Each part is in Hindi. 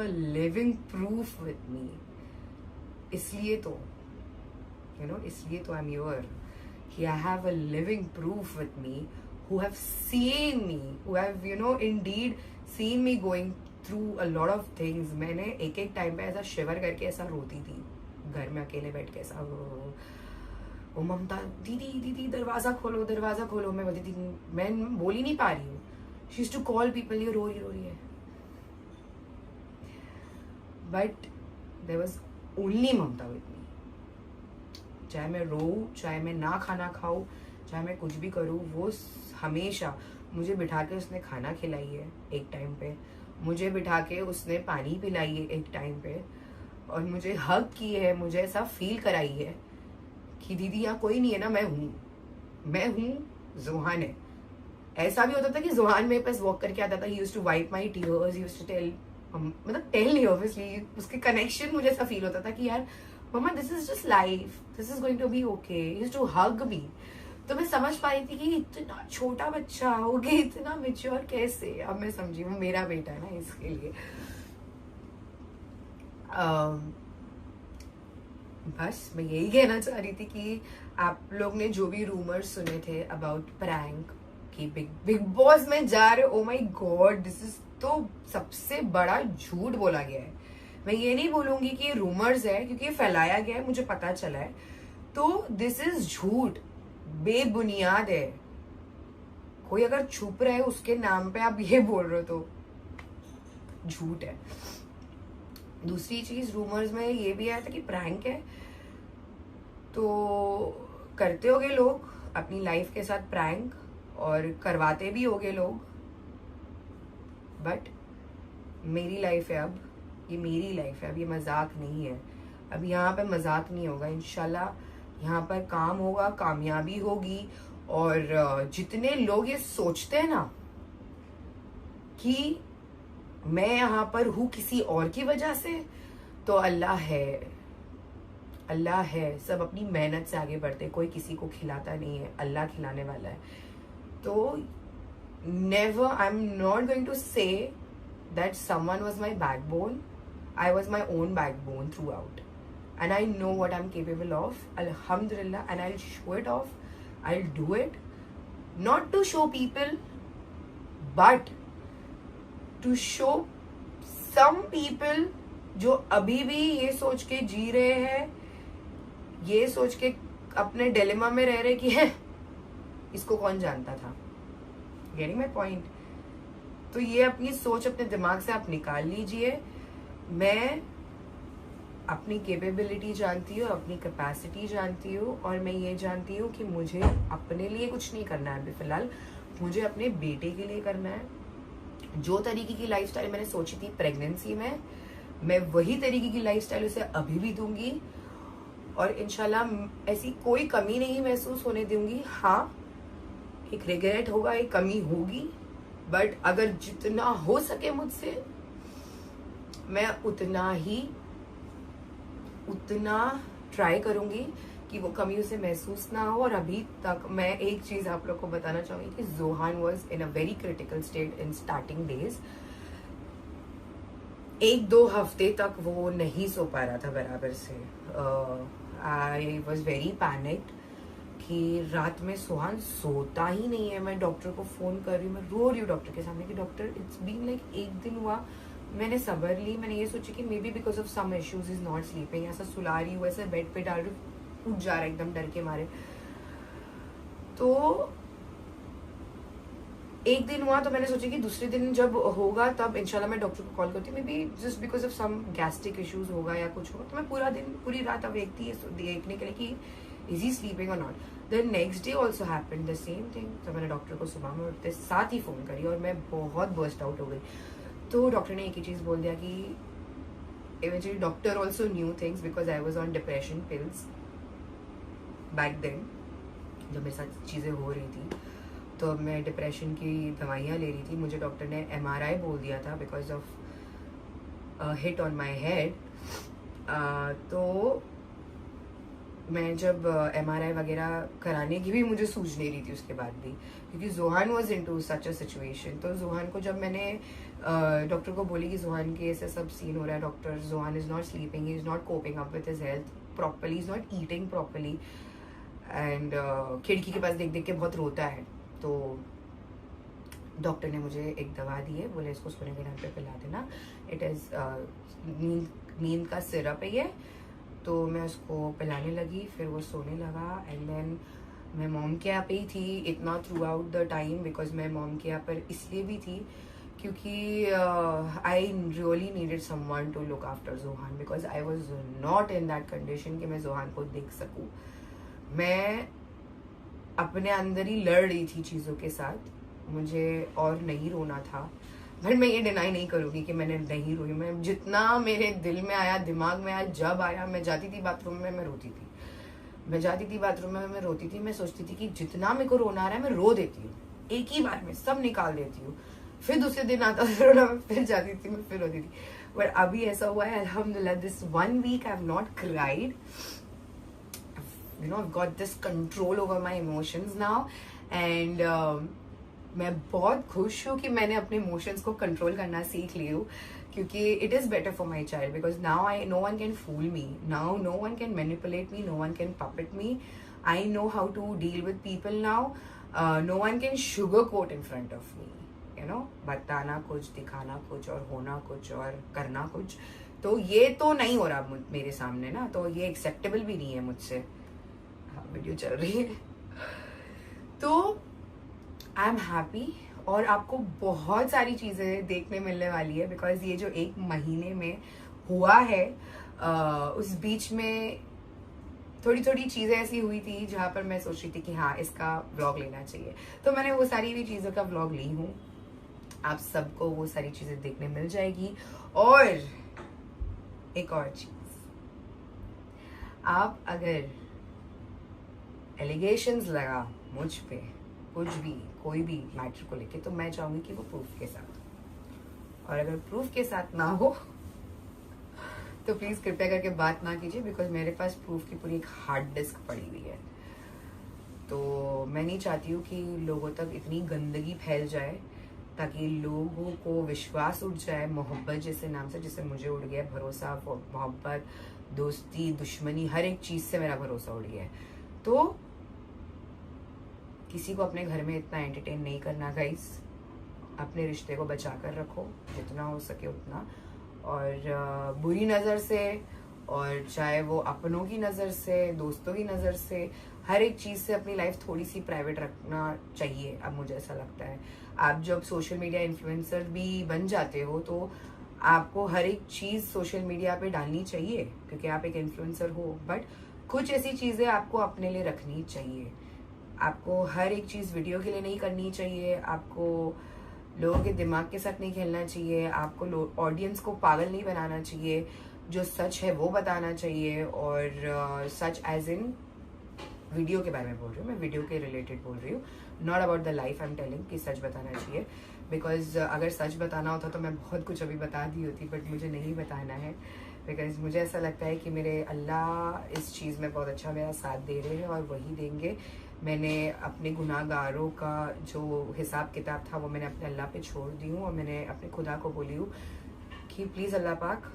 a living proof with me. इसलिए तो इसलिए तो I'm here. I have a living proof with me who have seen me, who have indeed seen me going through a lot of things. मैंने एक टाइम पे ऐसा शिवर करके ऐसा रोती थी घर में अकेले बैठ के, ऐसा वो ममता दीदी दीदी दरवाजा खोलो दरवाजा खोलो. मैं बोलती थी मैं बोल ही नहीं पा रही हूँ. She used to call people, ये रो रही है. But there was only Mamta with me. चाहे मैं रो, चाहे मैं ना खाना खाऊं, चाहे मैं कुछ भी करूं, वो हमेशा मुझे बिठा के उसने खाना खिलाई है एक टाइम पे, मुझे बिठा के उसने पानी पिलाई है एक टाइम पे, और मुझे हग की है, मुझे ऐसा फील कराई है कि दीदी यहाँ कोई नहीं है ना, मैं हूँ ज़ुहान है. ऐसा भी होता था कि ज़ुहान मेरे पास वॉक करके आता था. He used to wipe my tears, he used to tell, मतलब टेल नहीं ऑब्वियसली, उसके कनेक्शन मुझे ऐसा फील होता था कि यार मम्मा this is just life, this is going to be okay. He used to hug me. तो मैं समझ पाई थी कि इतना छोटा बच्चा हो गया इतना मैच्योर कैसे. अब मैं समझी वो मेरा बेटा है ना, इसके लिए. बस मैं यही कहना चाह रही थी कि आप लोग ने जो भी रूमर्स सुने थे अबाउट प्रैंक कि बिग बॉस में जा रहे, oh my God, this is तो सबसे बड़ा झूठ बोला गया है. मैं ये नहीं बोलूंगी कि ये रूमर्स है, क्योंकि ये फैलाया गया है, मुझे पता चला है. तो दिस इज झूठ, बेबुनियाद है. कोई अगर छुप रहा है उसके नाम पे आप ये बोल रहे हो तो झूठ है. दूसरी चीज, रूमर्स में ये भी आया था कि प्रैंक है, तो करते होगे लोग अपनी लाइफ के साथ प्रैंक, और करवाते भी होगे लोग. बट मेरी लाइफ है अब, ये मेरी लाइफ है अब, ये मजाक नहीं है. अब यहाँ पे मजाक नहीं होगा इंशाल्लाह. यहाँ पर काम होगा, कामयाबी होगी. और जितने लोग ये सोचते हैं ना कि मैं यहाँ पर हूँ किसी और की वजह से, तो अल्लाह है, अल्लाह है. सब अपनी मेहनत से आगे बढ़ते, कोई किसी को खिलाता नहीं है, अल्लाह खिलाने वाला है. तो never, I am not going to say that someone was my backbone. I was my own backbone throughout, and I know what I'm capable of, alhamdulillah, and I'll show it off. I'll do it, not to show people, but to show some people जो अभी भी ये सोच के जी रहे हैं, ये सोच के अपने डिलेमा में रह रहे कि है इसको कौन जानता था. Getting my point? तो ये अपनी सोच अपने दिमाग से आप निकाल लीजिए. मैं अपनी कैपेबिलिटी जानती हूँ, अपनी कैपेसिटी जानती हूँ, और मैं ये जानती हूँ कि मुझे अपने लिए कुछ नहीं करना है अभी फिलहाल, मुझे अपने बेटे के लिए करना है. जो तरीके की लाइफस्टाइल मैंने सोची थी प्रेगनेंसी में, मैं वही तरीके की लाइफस्टाइल उसे अभी भी दूंगी, और इंशाल्लाह ऐसी कोई कमी नहीं महसूस होने दूंगी. हाँ, एक रिग्रेट होगा, एक कमी होगी, बट अगर जितना हो सके मुझसे मैं उतना ट्राई करूंगी कि वो कमी उसे महसूस ना हो. और अभी तक मैं एक चीज आप लोग को बताना चाहूंगी कि Zuhan was in a very critical state in starting days. 1-2 हफ्ते तक वो नहीं सो पा रहा था बराबर से. आई वॉज वेरी पैनिक्ड कि रात में ज़ुहान सोता ही नहीं है. मैं डॉक्टर को फोन कर रही हूँ, मैं रो रही हूँ डॉक्टर के सामने कि डॉक्टर इट्स बीन लाइक 1 दिन हुआ. मैंने सब्र ली, मैंने ये सोची कि maybe because of some issues is not sleeping. ऐसा सुला रही हूँ, ऐसा बेड पे डाल रही हूँ, उठ जा रहा है एकदम डर के मारे. तो एक दिन हुआ, तो मैंने सोचा कि दूसरे दिन जब होगा तब इंशाल्लाह मैं डॉक्टर को कॉल करती हूँ. Maybe just because of some gastric issues होगा या कुछ होगा. तो मैं पूरा दिन पूरी रात अवेक थी देखने के लिए कि इज ही स्लीपिंग और not. Then next day also happened the same thing. तो मैंने डॉक्टर को सुबह में उठते साथ ही फोन करी और मैं बहुत बर्स्ट आउट हो गई. तो डॉक्टर ने एक ही चीज़ बोल दिया कि eventually doctor also knew things because I was on depression pills back then. जब मेरे साथ चीज़ें हो रही थी तो मैं डिप्रेशन की दवाइयाँ ले रही थी. मुझे डॉक्टर ने MRI बोल दिया था because of hit on my head. तो मैं जब MRI वगैरह कराने की भी मुझे सूझ नहीं रही थी उसके बाद भी, क्योंकि Johan was into such a situation. तो जोहान को जब मैंने डॉक्टर को बोली कि जोहान के ऐसे सब सीन हो रहा है, doctor Johan is not sleeping, he is not coping up with his health properly, is not eating properly, and खिड़की के पास देख देख के बहुत रोता है। तो डॉक्टर ने मुझे एक दवा दी है, बोले इसको सोने के टाइम पे पिला देना, इट इज़ नींद का सिरप है ये। तो मैं उसको पिलाने लगी, फिर वो सोने लगा, एंड देन मैं मॉम के यहाँ पे ही थी इतना throughout the time, because मैं मॉम के यहाँ पर इसलिए भी थी क्योंकि I really needed someone to look after Johan, because I was not in that condition कि मैं जोहान को देख सकूँ। मैं अपने अंदर ही लड़ रही थी चीज़ों के साथ, मुझे और नहीं रोना था, बट मैं ये डिनाई नहीं करूँगी कि मैंने नहीं रोई। मैं जितना मेरे दिल में आया, दिमाग में आया, जब आया, मैं जाती थी बाथरूम में, मैं रोती थी। मैं जाती थी बाथरूम में, मैं रोती थी। मैं सोचती थी कि जितना मेरे को रोना आ रहा है मैं रो देती हूँ, एक ही बार में सब निकाल देती हूँ। फिर दूसरे दिन आता था रोना, मैं फिर जाती थी, मैं फिर रोती थी। बट अभी ऐसा हुआ है अल्हम्दुलिल्लाह, this 1 week I have not cried, you know, I've got this control over my emotions now, and मैं बहुत खुश हूँ कि मैंने अपने इमोशंस को कंट्रोल करना सीख ली हूँ, क्योंकि it is better for my child, because now I no one can fool me, now no one can manipulate me, no one can puppet me, I know how to deal with people now, no one can sugar coat in front of me, you know, बताना कुछ, दिखाना कुछ, और होना कुछ, और करना कुछ। तो ये तो नहीं हो रहा मेरे सामने ना, तो ये एक्सेप्टेबल भी नहीं है मुझसे। हाँ, वीडियो चल रही है। तो आई एम हैप्पी, और आपको बहुत सारी चीज़ें देखने मिलने वाली है, बिकॉज ये जो 1 महीने में हुआ है, उस बीच में थोड़ी थोड़ी चीज़ें ऐसी हुई थी जहाँ पर मैं सोच रही थी कि हाँ इसका व्लॉग लेना चाहिए, तो मैंने वो सारी भी चीज़ों का व्लॉग ली हूँ। आप सबको वो सारी चीज़ें देखने मिल जाएगी। और एक और चीज़, आप अगर एलिगेशंस लगा मुझ पे कुछ भी, कोई भी मैटर को लेके, तो मैं चाहूंगी कि वो प्रूफ के साथ, और अगर प्रूफ के साथ ना हो तो प्लीज कृपया करके बात ना कीजिए, बिकॉज मेरे पास प्रूफ की पूरी एक हार्ड डिस्क पड़ी हुई है। तो मैं नहीं चाहती हूँ कि लोगों तक इतनी गंदगी फैल जाए ताकि लोगों को विश्वास उठ जाए, मोहब्बत जैसे नाम से, जिससे मुझे उड़ गया भरोसा, मोहब्बत, दोस्ती, दुश्मनी, हर एक चीज से मेरा भरोसा उड़ गया है। तो किसी को अपने घर में इतना एंटरटेन नहीं करना गाइस, अपने रिश्ते को बचा कर रखो जितना हो सके उतना, और बुरी नज़र से, और चाहे वो अपनों की नज़र से, दोस्तों की नज़र से, हर एक चीज़ से अपनी लाइफ थोड़ी सी प्राइवेट रखना चाहिए। अब मुझे ऐसा लगता है, आप जब सोशल मीडिया इन्फ्लुएंसर भी बन जाते हो तो आपको हर एक चीज़ सोशल मीडिया पे डालनी चाहिए, क्योंकि आप एक इन्फ्लुएंसर हो, बट कुछ ऐसी चीज़ें आपको अपने लिए रखनी चाहिए। आपको हर एक चीज़ वीडियो के लिए नहीं करनी चाहिए, आपको लोगों के दिमाग के साथ नहीं खेलना चाहिए, आपको ऑडियंस को पागल नहीं बनाना चाहिए, जो सच है वो बताना चाहिए। और सच एज इन वीडियो के बारे में बोल रही हूँ मैं, वीडियो के रिलेटेड बोल रही हूँ, not about the life I am telling कि सच बताना चाहिए। बिकॉज अगर सच बताना होता तो मैं बहुत कुछ अभी बता दी होती, बट मुझे नहीं बताना है, बिकॉज मुझे ऐसा लगता है कि मेरे अल्लाह इस चीज़ में बहुत अच्छा मेरा साथ दे रहे हैं, और वही देंगे। मैंने अपने गुनाहगारों का जो हिसाब किताब था वो मैंने अपने अल्लाह पे छोड़ दी हूँ, और मैंने अपने खुदा को बोली हूँ कि प्लीज़ अल्लाह पाक,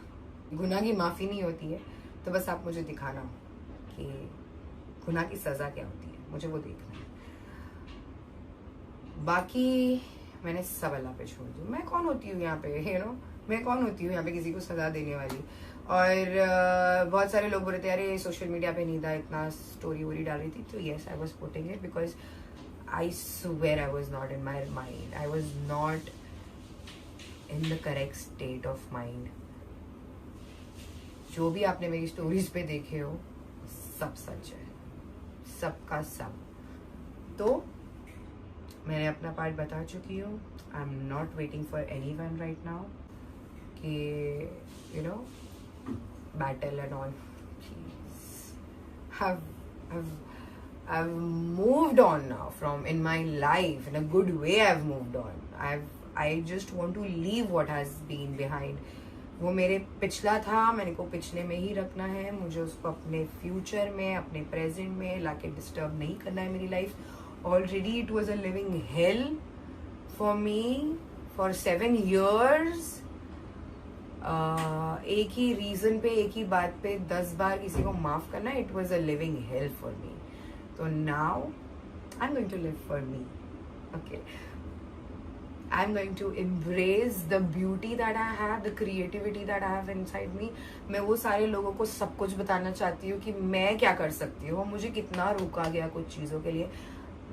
गुनाह की माफ़ी नहीं होती है, तो बस आप मुझे दिखाना कि गुनाह की सज़ा क्या होती है, मुझे वो देखना है। बाकी मैंने सब अल्लाह पे छोड़ दी। मैं कौन होती हूँ यहाँ पे, यू नो, मैं कौन होती हूँ यहाँ पे किसी को सज़ा देने वाली। और बहुत सारे लोग बोल रहे थे अरे सोशल मीडिया पे निदा इतना स्टोरी वोरी डाल रही थी, तो yes I was putting it because I swear I was not in my mind, I was not in the correct state of mind. जो भी आपने मेरी स्टोरीज पे देखे हो सब सच है, सबका सब। तो मैंने अपना पार्ट बता चुकी हूँ। I am not waiting for anyone right now कि you know battle and all. Jeez. I've moved on now from in my life, in a good way. I've moved on. I just want to leave what has been behind वो मेरे पिछला था, मैंने को पिछले में ही रखना है, मुझे उसको अपने फ्यूचर में, अपने प्रेजेंट में लाके डिस्टर्ब नहीं करना है मेरी life. Already it was a living hell for me for 7 years। एक ही रीजन पे, एक ही बात पे 10 बार किसी को माफ करना, it was a living hell for me. तो now I am going to live for me, okay. I'm going to embrace the beauty that I have, the creativity that I have inside me। मैं वो सारे लोगों को सब कुछ बताना चाहती हूँ कि मैं क्या कर सकती हूँ, मुझे कितना रोका गया कुछ चीज़ों के लिए।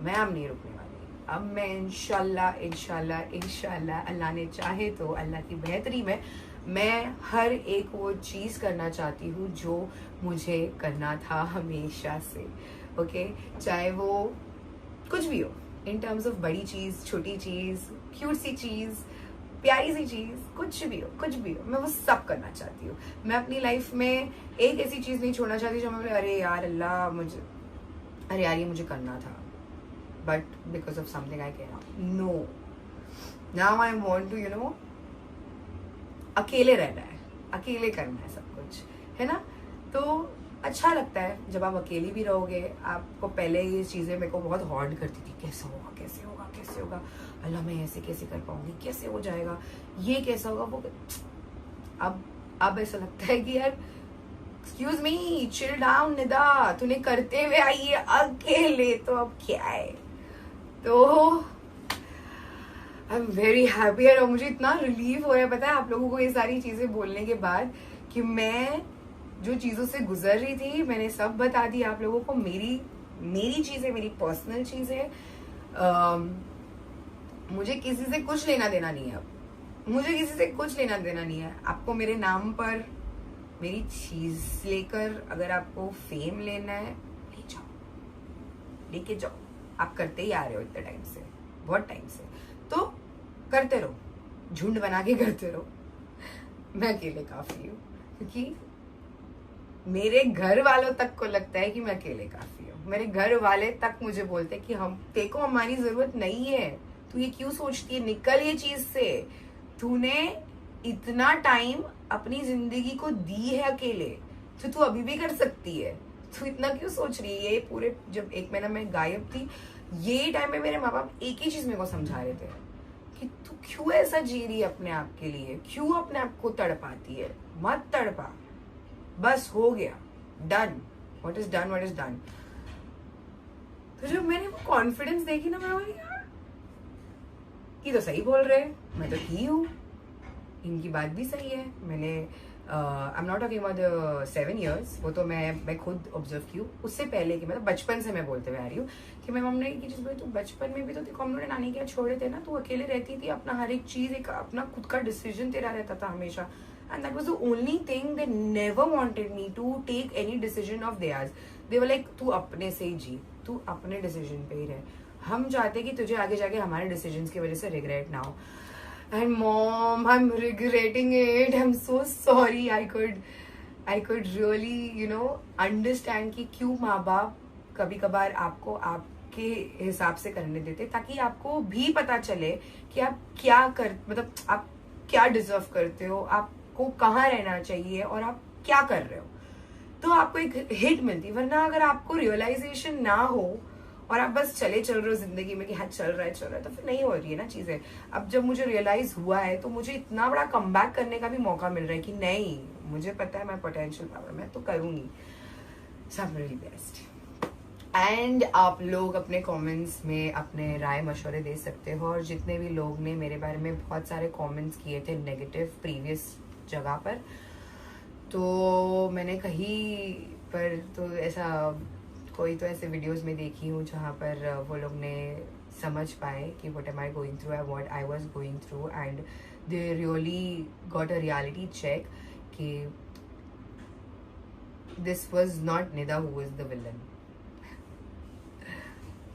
मैं अब नहीं रुकने वाली, अब मैं इंशाल्लाह इंशाल्लाह इंशाल्लाह अल्लाह ने चाहे तो, अल्लाह की बेहतरी में, मैं हर एक वो चीज़ करना चाहती हूँ जो मुझे करना था हमेशा से, ओके। चाहे वो कुछ भी हो, इन टर्म्स ऑफ बड़ी चीज़, छोटी चीज़, क्यूट सी चीज़, प्यारी सी चीज़, कुछ भी हो, कुछ भी हो, मैं वो सब करना चाहती हूँ। मैं अपनी लाइफ में एक ऐसी चीज़ नहीं छोड़ना चाहती जो मैं बोले अरे यार अल्लाह मुझे, अरे यार ये मुझे करना था, but because of something I can no, now I want to, you know, अकेले रहना है, अकेले करना है सब कुछ, है ना। तो अच्छा लगता है जब आप अकेली भी रहोगे। आपको पहले ये चीज़ें मेरे को बहुत हॉर्ड करती थी, कैसे होगा कैसे होगा कैसे होगा, अल्लाह मैं ऐसे कैसे कर पाऊंगी, कैसे हो जाएगा, ये कैसा होगा वो। अब ऐसा लगता है कि यार excuse me, chill down Nida, तूने करते हुए आई है अकेले, तो अब क्या है। तो आई एम वेरी हैप्पी, और मुझे इतना रिलीफ हो रहा है पता है आप लोगों को ये सारी चीजें बोलने के बाद, कि मैं जो चीजों से गुजर रही थी मैंने सब बता दी आप लोगों को। मेरी चीजें, मेरी पर्सनल चीजें, मुझे किसी से कुछ लेना देना नहीं है। अब मुझे किसी से कुछ लेना देना नहीं है। आपको मेरे नाम पर मेरी चीज लेकर अगर आपको फेम लेना है, ले जाओ, लेके जाओ। आप करते ही आ रहे हो इतने टाइम से, बहुत टाइम से, तो करते रहो, झुंड बना के करते रहो। मैं अकेले काफी हूँ, क्योंकि मेरे घर वालों तक को लगता है कि मैं अकेले काफी हूँ। मेरे घर वाले तक मुझे बोलते हैं कि हम, तेको हमारी जरूरत नहीं है, तू ये क्यों सोचती है, निकल ये चीज से। तूने इतना टाइम अपनी जिंदगी को दी है अकेले, तो तू अभी भी कर सकती है, तू इतना क्यों सोच रही है। ये पूरे जब 1 महीना मैं गायब थी, ये टाइम में मेरे माँ बाप एक ही चीज मेरे को समझा रहे थे कि तू क्यों ऐसा जी रही है अपने आप के लिए, क्यों अपने आप को तड़पाती है, मत तड़पा, बस हो गया, done, what is done what is done. तो जब मैंने वो कॉन्फिडेंस देखी ना, मैं बोली यार ये तो सही बोल रहे हैं, मैं तो की हूँ, इनकी बात भी सही है। मैंने आई am not talking about the 7 years, वो तो मैं खुद ऑब्जर्व की हूँ। उससे पहले की, मतलब बचपन से मैं बोलते हुए आ रही हूँ कि मैं मम्मी ने एक चीज बोली, तू बचपन में भी तो देखो हम लोगों ने नानी के यहाँ छोड़े थे ना, तू अकेले रहती थी, अपना हर एक चीज, एक अपना खुद का डिसीजन तेरा रहता था हमेशा। And that was the only thing, they never wanted me to take any decision of theirs. They were like, तू अपने से ही जी, तू अपने डिसीजन पे ही रह, हम चाहते कि तुझे आगे जाके हमारे डिसीजंस की वजह से रिग्रेट ना हो। And mom, I'm regretting it, I'm so sorry। I could really, you know, understand कि क्यों माँ बाप कभी कभार आपको आपके हिसाब से करने देते, ताकि आपको भी पता चले कि आप क्या कर, मतलब आप क्या डिजर्व करते हो, आपको कहाँ रहना चाहिए और आप क्या कर रहे हो, तो आपको एक हिट मिलती। वरना अगर आपको रियलाइजेशन ना हो और आप बस चल रहे हो जिंदगी में कि हाँ चल रहा है, तो फिर नहीं हो रही है ना चीजें। अब जब मुझे रियलाइज हुआ है तो मुझे इतना बड़ा कमबैक करने का भी मौका मिल रहा है कि नहीं, मुझे पता है मैं पोटेंशियल पावर, मैं तो करूंगी। So I am really best. And आप लोग अपने कमेंट्स में अपने राय मशवरे दे सकते हो, और जितने भी लोग ने मेरे बारे में बहुत सारे कमेंट्स किए थे नेगेटिव प्रीवियस जगह पर, तो मैंने कहीं पर तो ऐसा कोई तो ऐसे वीडियोस में देखी हूँ जहाँ पर वो लोग ने समझ पाए कि what am I going through and what I was going through, and they really got a reality check कि this was not Nida who was the villain.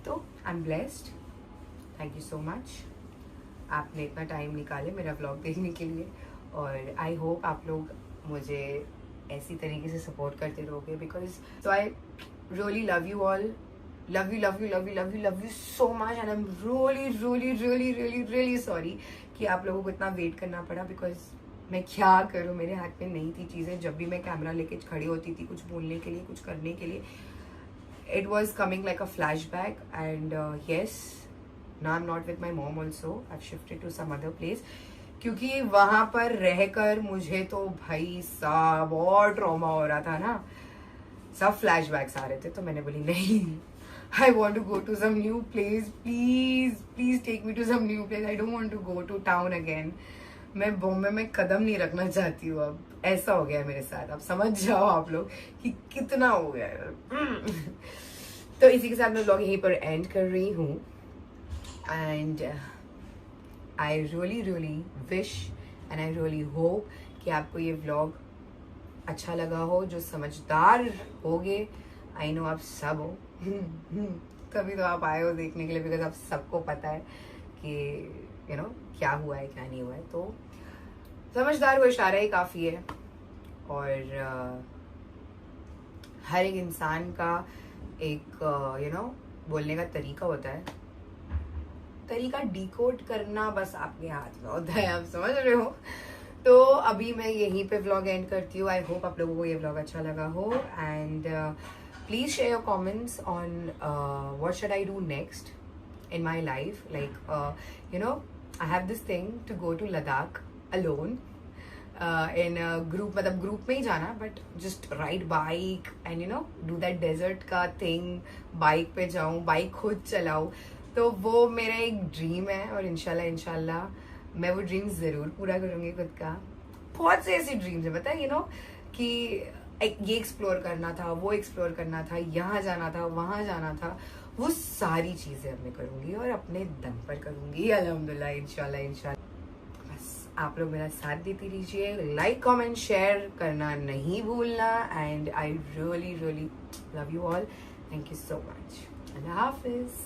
तो I am blessed, thank you so much, आपने इतना टाइम निकाले मेरा व्लॉग देखने के लिए, और आई होप आप लोग मुझे ऐसी तरीके से सपोर्ट करते रहोगे, because so I really love you all, love you so much, and I am really sorry कि आप लोगों को इतना वेट करना पड़ा, बिकॉज मैं क्या करूँ, मेरे हाथ में नहीं थी चीज़ें। जब भी मैं कैमरा लेके खड़ी होती थी कुछ बोलने के लिए, कुछ करने के लिए, it was coming like a flashback. And yes, now I'm not with my mom also. I've shifted to some other place, क्योंकि वहां पर रहकर मुझे तो भाई साहब और ट्रॉमा हो रहा था ना, सब फ्लैशबैक्स आ रहे थे। तो मैंने बोली नहीं, I want to go to some new place. Please take me to some new place. I don't want to go to town again. मैं बॉम्बे में कदम नहीं रखना चाहती हूँ अब। ऐसा हो गया है मेरे साथ। अब समझ जाओ आप लोग कि कितना हो गया है। तो इसी के साथ मैं व्लॉग यहीं पर एंड कर रही हूँ। And I really wish and I really hope कि आपको ये व्लॉग अच्छा लगा हो। जो समझदार होगे, आई नो आप सब हो, तभी तो आप आए हो देखने के लिए, बिकॉज आप सबको पता है कि यू नो क्या हुआ है क्या नहीं हुआ है। तो समझदार को इशारा ही काफ़ी है। और हर एक इंसान का एक यू नो बोलने का तरीका होता है, तरीका डिकोड करना बस आपके हाथ में होता है, आप समझ रहे हो। तो अभी मैं यहीं पे व्लॉग एंड करती हूँ। आई होप आप लोगों को ये व्लॉग अच्छा लगा हो। And please share your comments on what should I do next in my life. Like you know, I have this thing to go to Ladakh alone in a group, मतलब group में ही जाना, but just ride bike and you know do that desert का thing, bike पे जाऊँ, bike खुद चलाऊँ। तो वो मेरा एक ड्रीम है और इंशाल्लाह मैं वो ड्रीम जरूर पूरा करूँगी खुद का। बहुत से ऐसी ड्रीम्स है, पता है, you know, कि ये एक्सप्लोर करना था, वो एक्सप्लोर करना था, यहाँ जाना था, वहाँ जाना था। वो सारी चीजें अब मैं करूंगी और अपने दम पर करूंगी अल्हम्दुलिल्लाह, इंशाल्लाह। बस आप लोग मेरा साथ देती रहिए, लाइक कमेंट शेयर करना नहीं भूलना। And I really love you all. Thank you so much. Allah Hafiz.